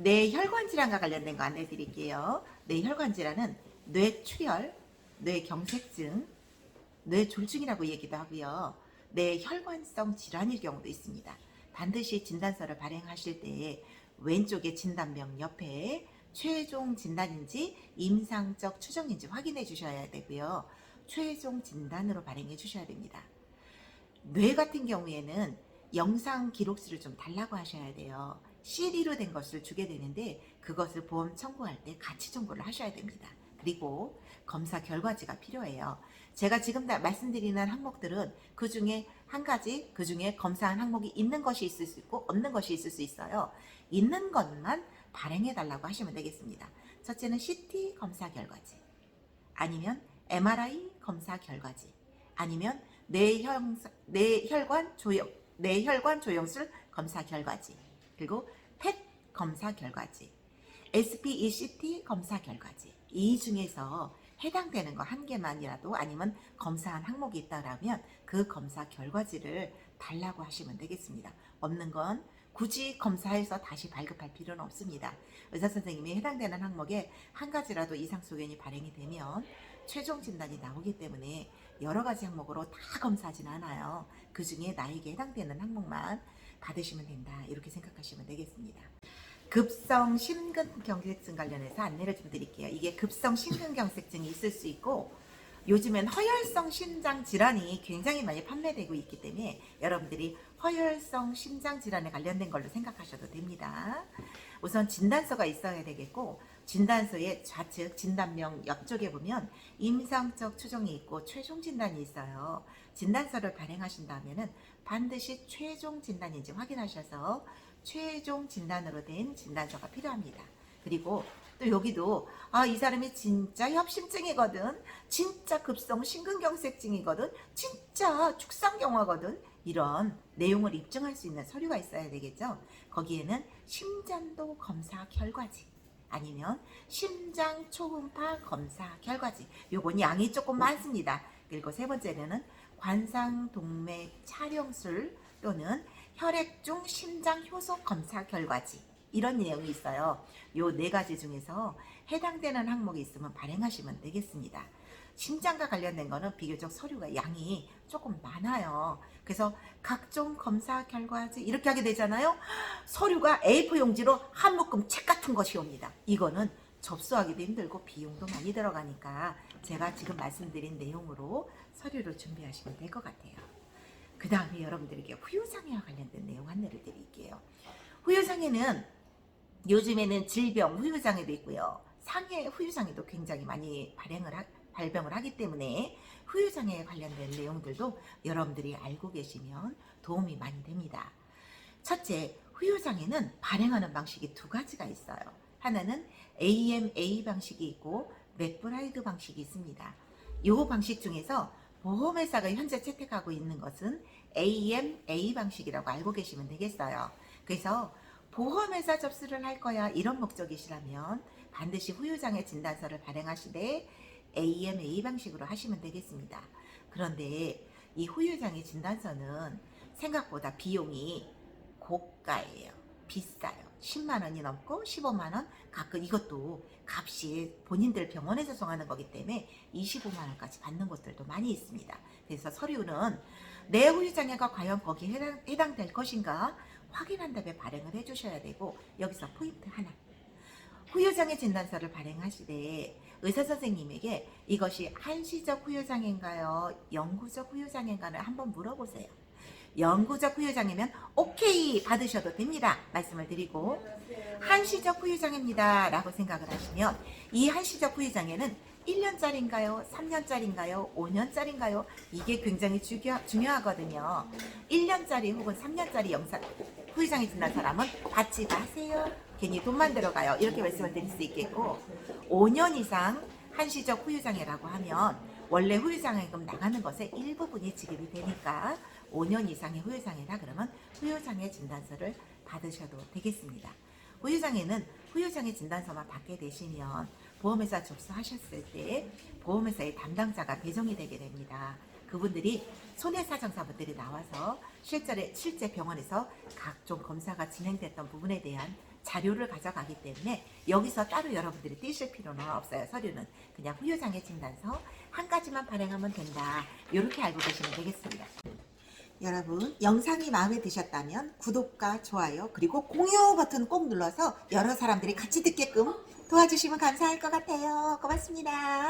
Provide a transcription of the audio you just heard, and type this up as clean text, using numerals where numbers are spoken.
뇌혈관 질환과 관련된 거 안내 드릴게요. 뇌혈관 질환은 뇌출혈, 뇌경색증, 뇌졸중이라고 얘기도 하고요. 뇌혈관성 질환일 경우도 있습니다. 반드시 진단서를 발행하실 때 왼쪽에 진단명 옆에 최종 진단인지 임상적 추정인지 확인해 주셔야 되고요. 최종 진단으로 발행해 주셔야 됩니다. 뇌 같은 경우에는 영상 기록수를 좀 달라고 하셔야 돼요. CD로 된 것을 주게 되는데 그것을 보험 청구할 때 같이 청구를 하셔야 됩니다. 그리고 검사 결과지가 필요해요. 제가 지금 말씀드리는 항목들은 그 중에 한 가지, 그 중에 검사한 항목이 있는 것이 있을 수 있고 없는 것이 있을 수 있어요. 있는 것만 발행해 달라고 하시면 되겠습니다. 첫째는 CT 검사 결과지, 아니면 MRI 검사 결과지, 아니면 뇌혈관 조영술 검사 결과지, 그리고 펫 검사 결과지, SPECT 검사 결과지. 이 중에서 해당되는 거 한 개만이라도 아니면 검사한 항목이 있다라면 그 검사 결과지를 달라고 하시면 되겠습니다. 없는 건 굳이 검사해서 다시 발급할 필요는 없습니다. 의사선생님이 해당되는 항목에 한 가지라도 이상 소견이 발행이 되면 최종 진단이 나오기 때문에 여러 가지 항목으로 다 검사하진 않아요. 그 중에 나에게 해당되는 항목만 받으시면 된다, 이렇게 생각하시면 되겠습니다. 급성 심근경색증 관련해서 안내를 좀 드릴게요. 이게 급성 심근경색증이 있을 수 있고 요즘엔 허혈성 심장 질환이 굉장히 많이 판매되고 있기 때문에 여러분들이 허혈성 심장 질환에 관련된 걸로 생각하셔도 됩니다. 우선 진단서가 있어야 되겠고 진단서의 좌측 진단명 옆쪽에 보면 임상적 추정이 있고 최종 진단이 있어요. 진단서를 발행하신다면 반드시 최종 진단인지 확인하셔서 최종 진단으로 된 진단서가 필요합니다. 그리고 또 여기도 이 사람이 진짜 협심증이거든, 진짜 급성 심근경색증이거든, 진짜 축산경화거든, 이런 내용을 입증할 수 있는 서류가 있어야 되겠죠. 거기에는 심전도 검사 결과지, 아니면 심장 초음파 검사 결과지. 요건 양이 조금 많습니다. 그리고 세 번째는 관상동맥 촬영술 또는 혈액중 심장 효소 검사 결과지, 이런 내용이 있어요. 요 네 가지 중에서 해당되는 항목이 있으면 발행하시면 되겠습니다. 심장과 관련된 거는 비교적 서류가 양이 조금 많아요. 그래서 각종 검사 결과지 이렇게 하게 되잖아요. 서류가 A4 용지로 한 묶음 책 같은 것이 옵니다. 이거는 접수하기도 힘들고 비용도 많이 들어가니까 제가 지금 말씀드린 내용으로 서류를 준비하시면 될 것 같아요. 그 다음에 여러분들에게 후유장애와 관련된 내용 안내를 드릴게요. 후유장애는 요즘에는 질병 후유장애도 있고요. 상해 후유장애도 굉장히 많이 발병을 하기 때문에 후유장애에 관련된 내용들도 여러분들이 알고 계시면 도움이 많이 됩니다. 첫째, 후유장애는 발행하는 방식이 두 가지가 있어요. 하나는 AMA 방식이 있고 맥브라이드 방식이 있습니다. 이 방식 중에서 보험회사가 현재 채택하고 있는 것은 AMA 방식이라고 알고 계시면 되겠어요. 그래서 보험회사 접수를 할 거야 이런 목적이시라면 반드시 후유장애 진단서를 발행하시되 AMA 방식으로 하시면 되겠습니다. 그런데 이 후유장애 진단서는 생각보다 비용이 고가예요. 비싸요. 10만 원이 넘고 15만 원, 가끔 이것도 값이 본인들 병원에서 정하는 거기 때문에 25만 원까지 받는 곳들도 많이 있습니다. 그래서 서류는 내 후유장애가 과연 거기에 해당될 것인가 확인한 다음에 발행을 해주셔야 되고, 여기서 포인트 하나, 후유장애 진단서를 발행하시되 의사선생님에게 이것이 한시적 후유장애인가요? 영구적 후유장애인가를 한번 물어보세요. 영구적 후유장애면 오케이 받으셔도 됩니다 말씀을 드리고, 한시적 후유장애입니다 라고 생각을 하시면 이 한시적 후유장애는 1년짜리인가요? 3년짜리인가요? 5년짜리인가요? 이게 굉장히 중요하거든요. 1년짜리 혹은 3년짜리 후유장애 진단 사람은 받지 마세요. 괜히 돈만 들어가요. 이렇게 말씀을 드릴 수 있겠고, 5년 이상 한시적 후유장애라고 하면 원래 후유장애금 나가는 것의 일부분이 지급이 되니까 5년 이상의 후유장애다 그러면 후유장애 진단서를 받으셔도 되겠습니다. 후유장애는 후유장애 진단서만 받게 되시면 보험회사 접수하셨을 때 보험회사의 담당자가 배정이 되게 됩니다. 그분들이 손해사정사분들이 나와서 실제 병원에서 각종 검사가 진행됐던 부분에 대한 자료를 가져가기 때문에 여기서 따로 여러분들이 띄실 필요는 없어요. 서류는 그냥 후유장애 진단서 한 가지만 발행하면 된다. 이렇게 알고 계시면 되겠습니다. 여러분 영상이 마음에 드셨다면 구독과 좋아요 그리고 공유 버튼 꼭 눌러서 여러 사람들이 같이 듣게끔 도와주시면 감사할 것 같아요. 고맙습니다.